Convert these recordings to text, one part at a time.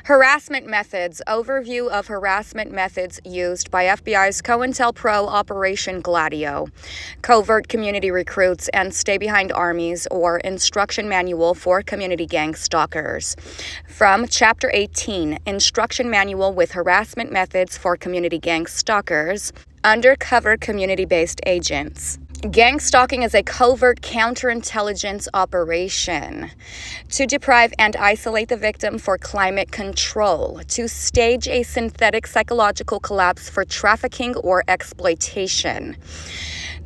Harassment methods. Overview of harassment methods used by FBI's COINTELPRO Operation Gladio. Covert community recruits and stay-behind armies, or instruction manual for community gang stalkers. From Chapter 18, Instruction Manual with Harassment Methods for Community Gang Stalkers, Undercover Community-Based Agents. Gang stalking is a covert counterintelligence operation to deprive and isolate the victim for climate control, to stage a synthetic psychological collapse for trafficking or exploitation,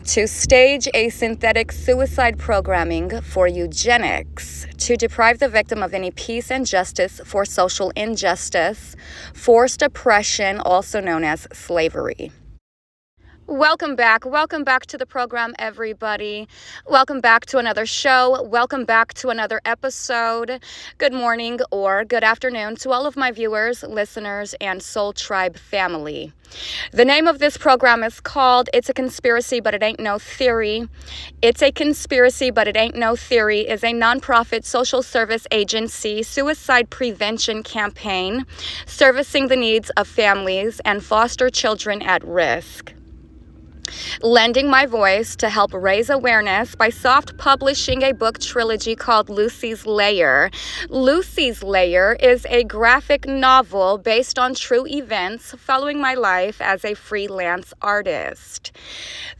to stage a synthetic suicide programming for eugenics, to deprive the victim of any peace and justice for social injustice, forced oppression, also known as slavery. Welcome back to the program, everybody. Welcome back to another show. Welcome back to another episode. Good morning or good afternoon to all of my viewers, listeners, and Soul Tribe family. The name of this program is called It's a Conspiracy, But It Ain't No Theory. It's a Conspiracy, But It Ain't No Theory is a nonprofit social service agency suicide prevention campaign servicing the needs of families and foster children at risk. Lending my voice to help raise awareness by soft publishing a book trilogy called Lucy's Lair. Lucy's Lair is a graphic novel based on true events following my life as a freelance artist.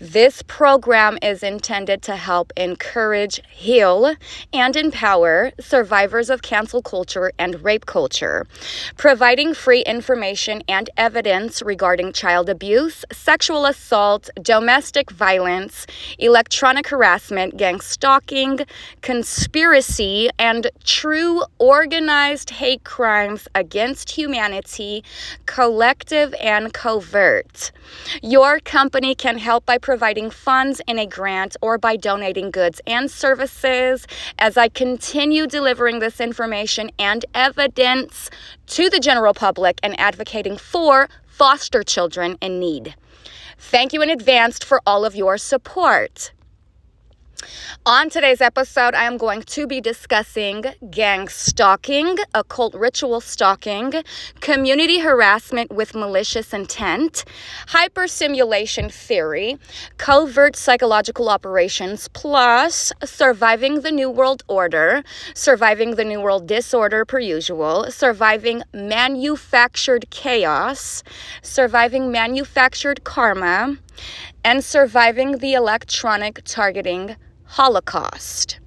This program is intended to help encourage, heal, and empower survivors of cancel culture and rape culture, providing free information and evidence regarding child abuse, sexual assault, domestic violence, electronic harassment, gang stalking, conspiracy, and true organized hate crimes against humanity, collective and covert. Your company can help by providing funds in a grant or by donating goods and services as I continue delivering this information and evidence to the general public and advocating for foster children in need. Thank you in advance for all of your support. On today's episode, I am going to be discussing gang stalking, occult ritual stalking, community harassment with malicious intent, hypersimulation theory, covert psychological operations, plus surviving the New World Order, surviving the New World Disorder per usual, surviving manufactured chaos, surviving manufactured karma, and surviving the electronic targeting Holocaust.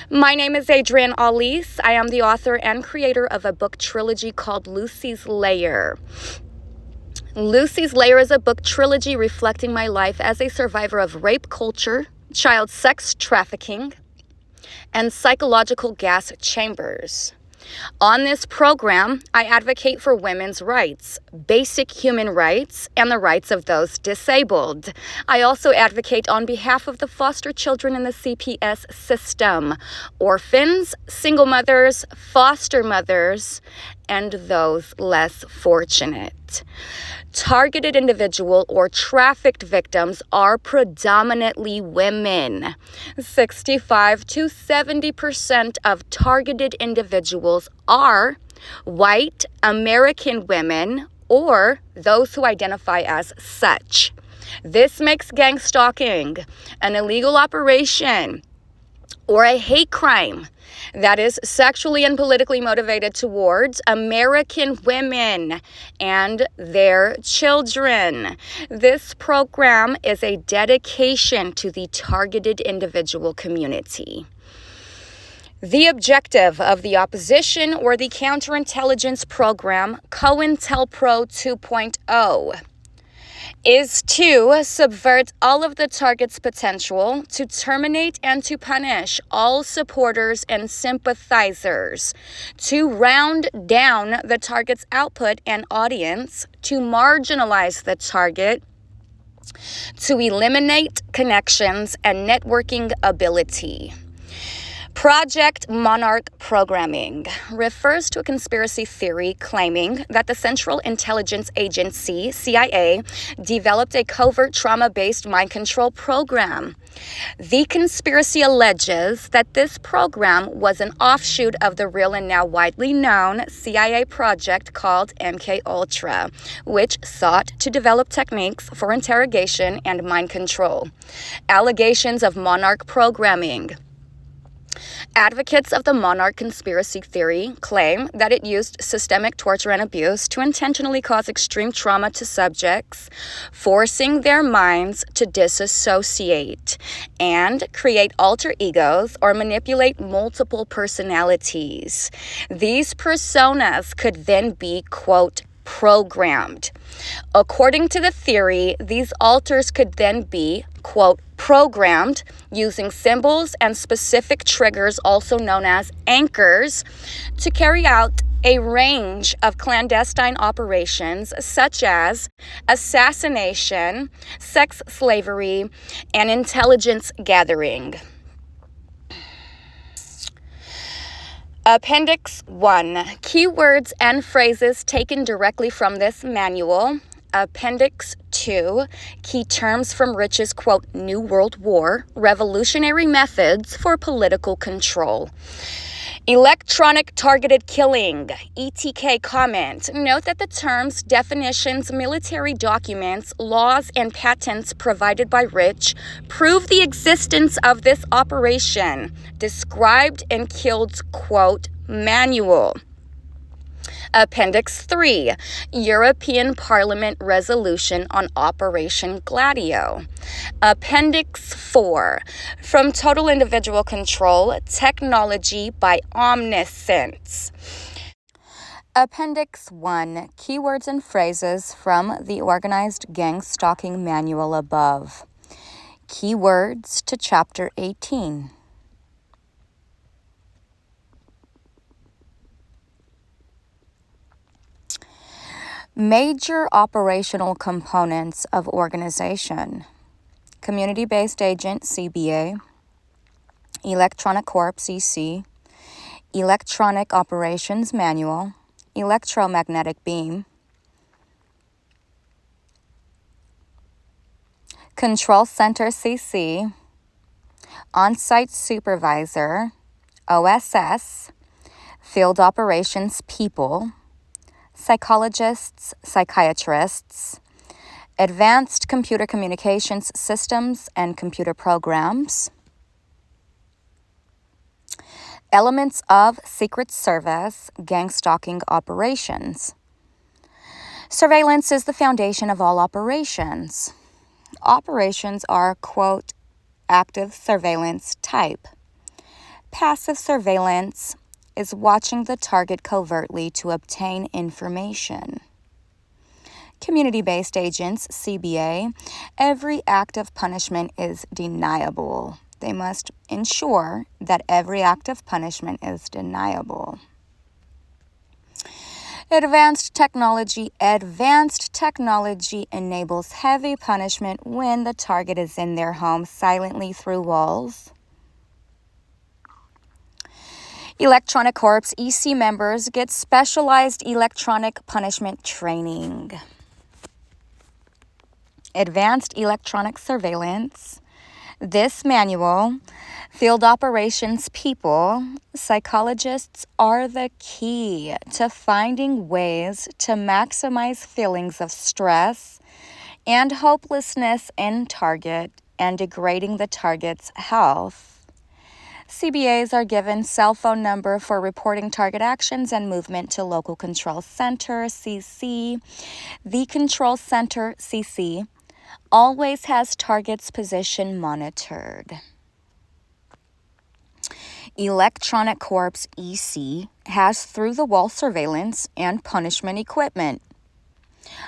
My name is Adrienne Alese. I am the author and creator of a book trilogy called Lucy's Lair. Lucy's Lair is a book trilogy reflecting my life as a survivor of rape culture, child sex trafficking, and psychological gas chambers. On this program, I advocate for women's rights, basic human rights, and the rights of those disabled. I also advocate on behalf of the foster children in the CPS system, orphans, single mothers, foster mothers, and those less fortunate. Targeted individual or trafficked victims are predominantly women. 65 to 70% of targeted individuals are white American women or those who identify as such. This makes gang stalking an illegal operation or a hate crime that is sexually and politically motivated towards American women and their children. This program is a dedication to the targeted individual community. The objective of the opposition or the counterintelligence program, COINTELPRO 2.0, is to subvert all of the target's potential, to terminate and to punish all supporters and sympathizers, to round down the target's output and audience, to marginalize the target, to eliminate connections and networking ability. Project Monarch programming refers to a conspiracy theory claiming that the Central Intelligence Agency, CIA, developed a covert trauma-based mind control program. The conspiracy alleges that this program was an offshoot of the real and now widely known CIA project called MKUltra, which sought to develop techniques for interrogation and mind control. Allegations of Monarch programming. Advocates of the Monarch conspiracy theory claim that it used systemic torture and abuse to intentionally cause extreme trauma to subjects, forcing their minds to disassociate and create alter egos or manipulate multiple personalities. These personas could then be, quote, programmed. According to the theory, these alters could then be, quote, programmed using symbols and specific triggers, also known as anchors, to carry out a range of clandestine operations such as assassination, sex slavery, and intelligence gathering. Appendix 1. Keywords and phrases taken directly from this manual. Appendix 2. Key terms from Rich's, quote, New World War, revolutionary methods for political control. Electronic targeted killing, ETK comment. Note that the terms, definitions, military documents, laws, and patents provided by Rich prove the existence of this operation, described in Kilde's, quote, manual. Appendix 3, European Parliament Resolution on Operation Gladio. Appendix 4, From Total Individual Control, Technology by Omniscience. Appendix 1, Keywords and phrases from the Organized Gang-Stalking Manual above. Keywords to Chapter 18. Major operational components of organization: community-based agent, CBA, electronic corps, EC, electronic operations manual, electromagnetic beam, control center, CC, on-site supervisor, OSS, field operations people, psychologists, psychiatrists, advanced computer communications systems and computer programs, elements of Secret Service, gang-stalking operations. Surveillance is the foundation of all operations. Operations are, quote, active surveillance type. Passive surveillance is watching the target covertly to obtain information. Community-based agents, CBA, every act of punishment is deniable. They must ensure that every act of punishment is deniable. Advanced technology enables heavy punishment when the target is in their home silently through walls. Electronic Corps EC members get specialized electronic punishment training. Advanced electronic surveillance. This manual, field operations people, psychologists are the key to finding ways to maximize feelings of stress and hopelessness in target and degrading the target's health. CBAs are given cell phone number for reporting target actions and movement to local control center, CC. The control center, CC, always has target's position monitored. Electronic Corps, EC, has through-the-wall surveillance and punishment equipment.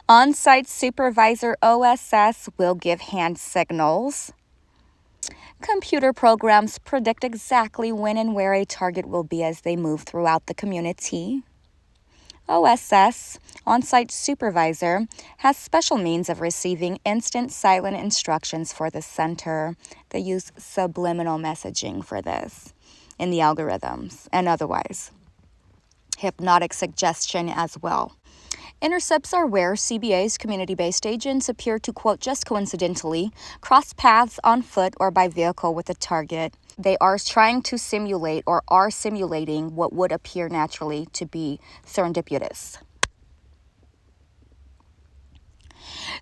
On-site supervisor, OSS, will give hand signals. Computer programs predict exactly when and where a target will be as they move throughout the community. OSS, on-site supervisor, has special means of receiving instant silent instructions for the center. They use subliminal messaging for this. in the algorithms and otherwise. Hypnotic suggestion as well. Intercepts are where CBA's community-based agents appear to, quote, just coincidentally cross paths on foot or by vehicle with a target. They are trying to simulate or are simulating what would appear naturally to be serendipitous.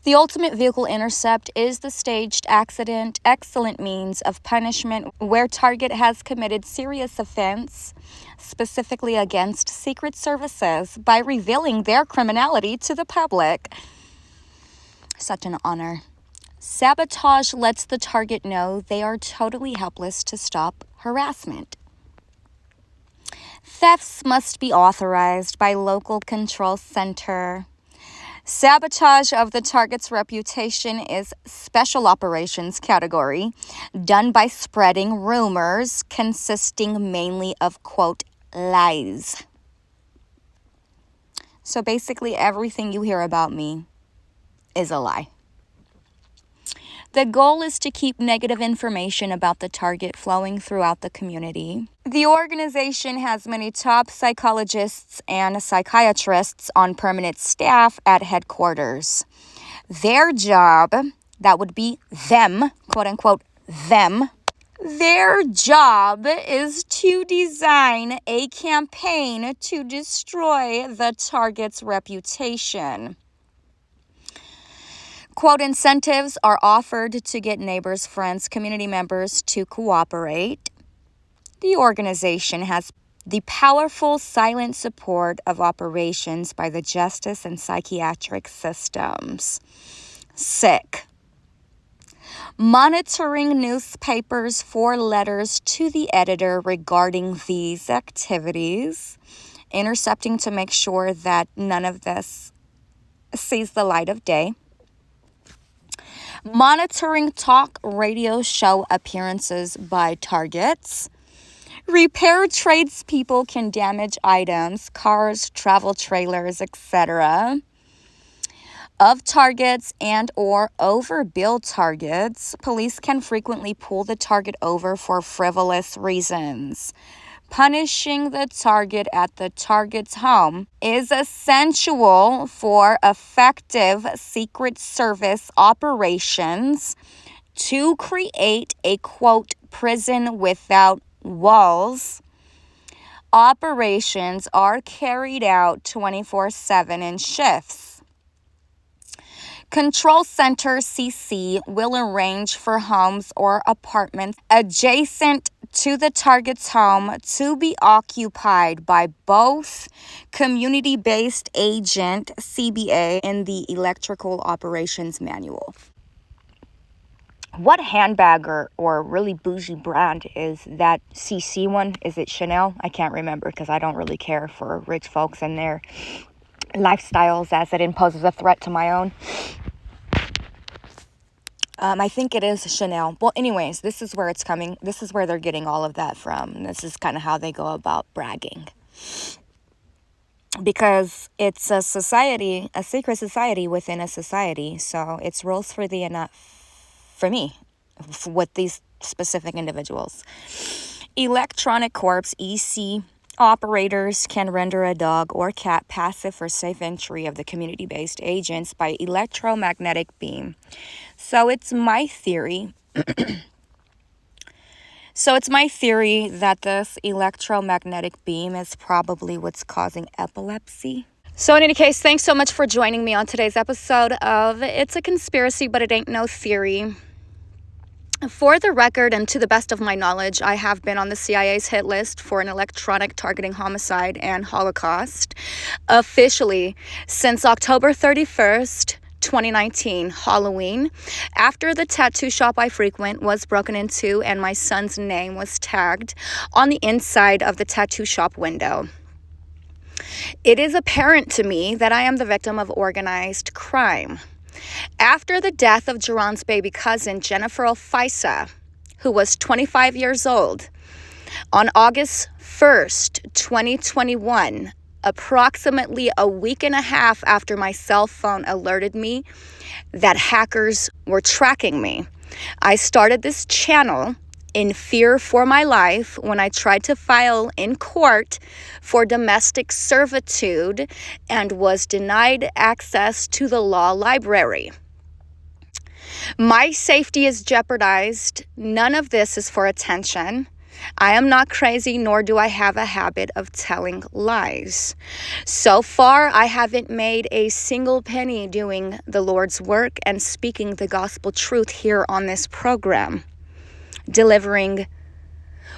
The ultimate vehicle intercept is the staged accident, excellent means of punishment where target has committed serious offense, specifically against Secret Services, by revealing their criminality to the public. Such an honor. Sabotage lets the target know they are totally helpless to stop harassment. Thefts must be authorized by local control center. Sabotage of the target's reputation is special operations category, done by spreading rumors consisting mainly of, quote, lies. So basically everything you hear about me is a lie. The goal is to keep negative information about the target flowing throughout the community. The organization has many top psychologists and psychiatrists on permanent staff at headquarters. Their job, that would be them, quote unquote, them, their job is to design a campaign to destroy the target's reputation. Quote, incentives are offered to get neighbors, friends, community members to cooperate. The organization has the powerful silent support of operations by the justice and psychiatric systems. Sick. Monitoring newspapers for letters to the editor regarding these activities. Intercepting to make sure that none of this sees the light of day. Monitoring talk radio show appearances by targets. Repair tradespeople can damage items, cars, travel trailers, etc. Of targets and or overbill targets, police can frequently pull the target over for frivolous reasons. Punishing the target at the target's home is essential for effective Secret Service operations to create a, quote, prison without walls. Operations are carried out 24/7 in shifts. Control Center CC will arrange for homes or apartments adjacent to the target's home to be occupied by both community-based agent CBA in the Electrical Operations Manual. What handbag or really bougie brand is that CC one? Is it Chanel? I can't remember because I don't really care for rich folks and their lifestyles as it imposes a threat to my own. I think it is Chanel. Well, anyways, this is where it's coming. This is where they're getting all of that from. This is kind of how they go about bragging. Because it's a society, a secret society within a society. So it's rules for thee and not for me with these specific individuals. Electronic corpse, EC operators can render a dog or cat passive for safe entry of the community-based agents by electromagnetic beam. So it's my theory. That this electromagnetic beam is probably what's causing epilepsy. So in any case, thanks so much for joining me on today's episode of It's a Conspiracy, but it ain't no theory. For the record, and to the best of my knowledge, I have been on the CIA's hit list for an electronic targeting homicide and Holocaust officially since October 31st, 2019, Halloween, after the tattoo shop I frequent was broken into and my son's name was tagged on the inside of the tattoo shop window. It is apparent to me that I am the victim of organized crime. After the death of Jerron's baby cousin, Jennifer Alfisa, who was 25 years old, on August 1st, 2021, approximately a week and a half after my cell phone alerted me that hackers were tracking me, I started this channel in fear for my life when I tried to file in court for domestic servitude and was denied access to the law library. My safety is jeopardized. None of this is for attention. I am not crazy, nor do I have a habit of telling lies. So far, I haven't made a single penny doing the Lord's work and speaking the gospel truth here on this program, delivering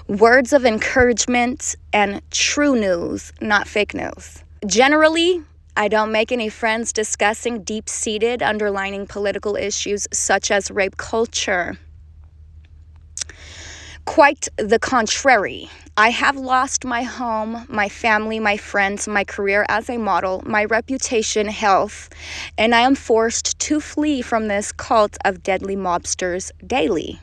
words of encouragement and true news, not fake news. Generally, I don't make any friends discussing deep-seated underlying political issues such as rape culture. Quite the contrary. I have lost my home, my family, my friends, my career as a model, my reputation, health, and I am forced to flee from this cult of deadly mobsters daily.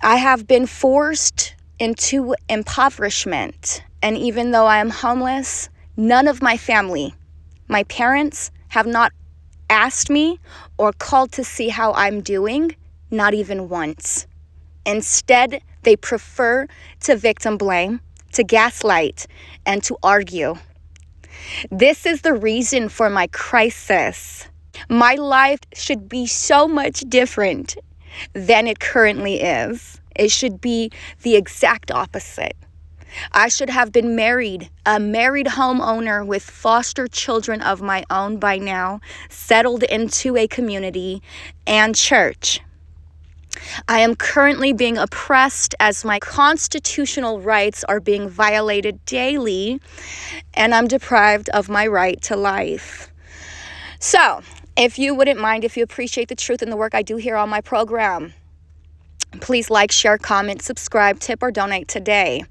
I have been forced into impoverishment, and even though I am homeless, none of my family, my parents, have not asked me or called to see how I'm doing, not even once. Instead, they prefer to victim blame, to gaslight, and to argue. This is the reason for my crisis. My life should be so much different than it currently is. It should be the exact opposite. I should have been married, a married homeowner with foster children of my own by now, settled into a community and church. I am currently being oppressed as my constitutional rights are being violated daily, and I'm deprived of my right to life. So, if you wouldn't mind, if you appreciate the truth and the work I do here on my program, please like, share, comment, subscribe, tip, or donate today.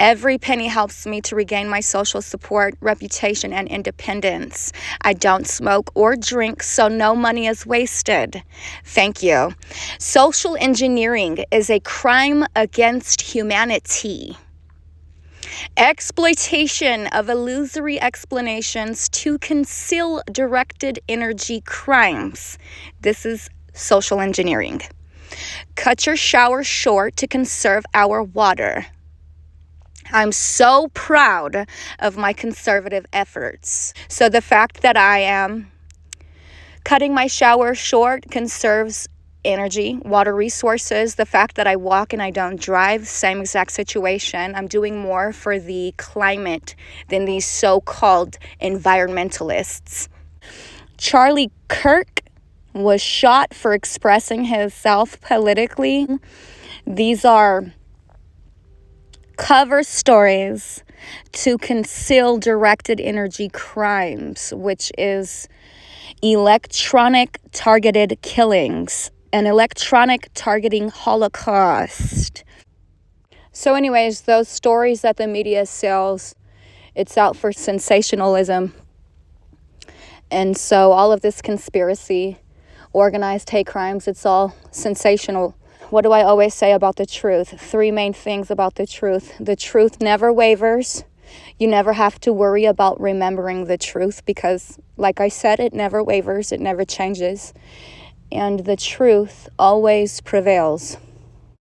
Every penny helps me to regain my social support, reputation, and independence. I don't smoke or drink, so no money is wasted. Thank you. Social engineering is a crime against humanity. Exploitation of illusory explanations to conceal directed energy crimes. This is social engineering. Cut your shower short to conserve our water. I'm so proud of my conservative efforts. So the fact that I am cutting my shower short conserves energy, water resources. The fact that I walk and I don't drive, same exact situation. I'm doing more for the climate than these so-called environmentalists. Charlie Kirk was shot for expressing himself politically. These are cover stories to conceal directed energy crimes, which is electronic targeted killings, an electronic targeting holocaust. So anyways, those stories that the media sells, it's out for sensationalism. And so all of this conspiracy, organized hate crimes, it's all sensational. What do I always say about the truth? 3 main things about the truth. The truth never wavers. You never have to worry about remembering the truth because, like I said, it never wavers, it never changes. And the truth always prevails.